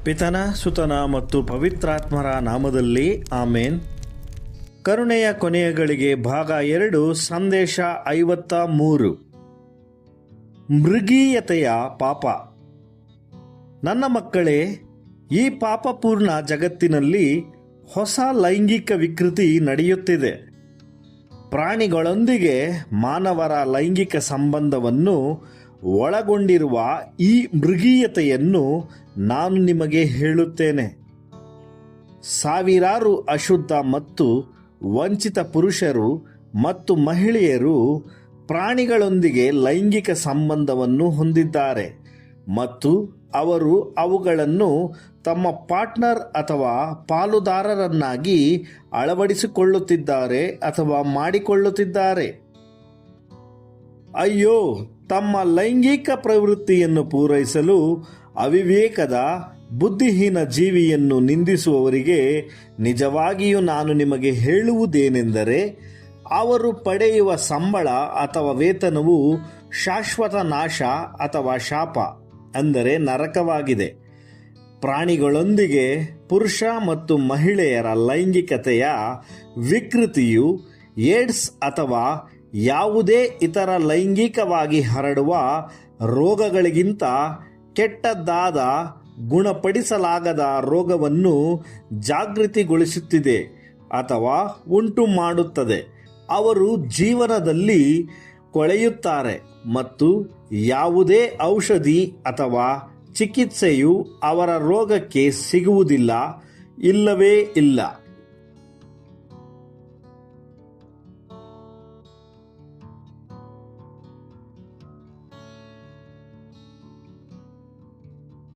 ಪಿತನ ಸುತನ ಮತ್ತು ಪವಿತ್ರಾತ್ಮರ ನಾಮದಲ್ಲಿ ಆಮೇನ್. ಕರುಣೆಯ ಕೊನೆಯಗಳಿಗೆ ಭಾಗ 2 ಸಂದೇಶ 53. ಮೃಗೀಯತೆಯ ಪಾಪ. ನನ್ನ ಮಕ್ಕಳೇ, ಈ ಪಾಪಪೂರ್ಣ ಜಗತ್ತಿನಲ್ಲಿ ಹೊಸ ಲೈಂಗಿಕ ವಿಕೃತಿ ನಡೆಯುತ್ತಿದೆ. ಪ್ರಾಣಿಗಳೊಂದಿಗೆ ಮಾನವರ ಲೈಂಗಿಕ ಸಂಬಂಧವನ್ನು ಒಳಗೊಂಡಿರುವ ಈ ಮೃಗೀಯತೆಯನ್ನು ನಾನು ನಿಮಗೆ ಹೇಳುತ್ತೇನೆ. ಸಾವಿರಾರು ಅಶುದ್ಧ ಮತ್ತು ವಂಚಿತ ಪುರುಷರು ಮತ್ತು ಮಹಿಳೆಯರು ಪ್ರಾಣಿಗಳೊಂದಿಗೆ ಲೈಂಗಿಕ ಸಂಬಂಧವನ್ನು ಹೊಂದಿದ್ದಾರೆ ಮತ್ತು ಅವರು ಅವುಗಳನ್ನು ತಮ್ಮ ಪಾರ್ಟ್ನರ್ ಅಥವಾ ಪಾಲುದಾರರನ್ನಾಗಿ ಅಳವಡಿಸಿಕೊಳ್ಳುತ್ತಿದ್ದಾರೆ ಅಥವಾ ಮಾಡಿಕೊಳ್ಳುತ್ತಿದ್ದಾರೆ. ಅಯ್ಯೋ, ತಮ್ಮ ಲೈಂಗಿಕ ಪ್ರವೃತ್ತಿಯನ್ನು ಪೂರೈಸಲು ಅವಿವೇಕದ ಬುದ್ಧಿಹೀನ ಜೀವಿಯನ್ನು ನಿಂದಿಸುವವರಿಗೆ ನಿಜವಾಗಿಯೂ ನಾನು ನಿಮಗೆ ಹೇಳುವುದೇನೆಂದರೆ, ಅವರು ಪಡೆಯುವ ಸಂಬಳ ಅಥವಾ ವೇತನವು ಶಾಶ್ವತ ನಾಶ ಅಥವಾ ಶಾಪ, ಅಂದರೆ ನರಕವಾಗಿದೆ. ಪ್ರಾಣಿಗಳೊಂದಿಗೆ ಪುರುಷ ಮತ್ತು ಮಹಿಳೆಯರ ಲೈಂಗಿಕತೆಯ ವಿಕೃತಿಯು ಏಡ್ಸ್ ಅಥವಾ ಯಾವುದೇ ಇತರ ಲೈಂಗಿಕವಾಗಿ ಹರಡುವ ರೋಗಗಳಿಗಿಂತ ಕೆಟ್ಟದ್ದಾದ ಗುಣಪಡಿಸಲಾಗದ ರೋಗವನ್ನು ಜಾಗೃತಿಗೊಳಿಸುತ್ತಿದೆ ಅಥವಾ ಉಂಟು ಮಾಡುತ್ತದೆ. ಅವರು ಜೀವನದಲ್ಲಿ ಕೊಳೆಯುತ್ತಾರೆ ಮತ್ತು ಯಾವುದೇ ಔಷಧಿ ಅಥವಾ ಚಿಕಿತ್ಸೆಯು ಅವರ ರೋಗಕ್ಕೆ ಸಿಗುವುದಿಲ್ಲ, ಇಲ್ಲವೇ ಇಲ್ಲ.